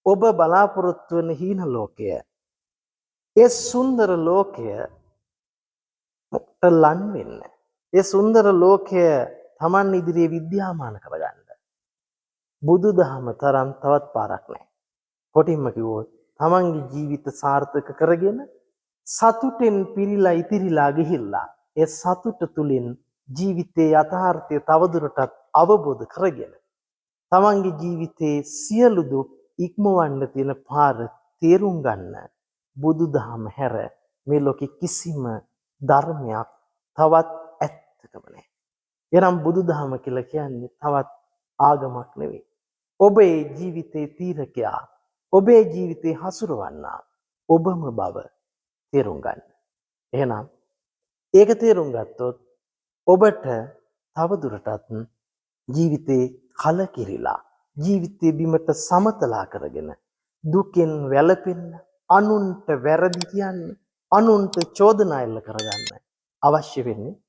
ඔබ බලාපොරොත්තු වන හීන ලෝකය ඒ සුන්දර ලෝකය ලන් වෙන්න. ඒ සුන්දර ලෝකය Taman ඉදිරියේ විද්‍යාමාන කරගන්න. බුදුදහම තරම් තවත් පාරක් නැහැ. කොටින්ම කිව්වොත් Tamanගේ ජීවිත සාර්ථක කරගෙන සතුටෙන් පිරීලා ඉතිරිලා ගිහිල්ලා ඒ සතුට තුලින් ජීවිතයේ යථාර්ථය තවදුරටත් අවබෝධ කරගෙන Tamanගේ ජීවිතයේ සියලු දුක් ඉක්මවන්න තියෙන පාර තේරුම් ගන්න බුදුදහම හැර මේ ලෝකෙ කිසිම ධර්මයක් තවත් ඇත්තකම නැහැ. එනම් බුදුදහම කියලා කියන්නේ තවත් ආගමක් නෙවෙයි. ඔබේ ජීවිතේ තීරකයා, ඔබේ ජීවිතේ හසුරවන්නා ඔබම බව තේරුම් ගන්න. එහෙනම් ඒක තේරුම් ගත්තොත් ඔබට තවදුරටත් ජීවිතේ කලකිරිලා ජීවිතේ බිමට සමතලා කරගෙන දුකෙන් වැළපෙන්න, අනුන්ට වැරදි කියන්න, අනුන්ට චෝදනා එල්ල කරගන්න අවශ්‍ය වෙන්නේ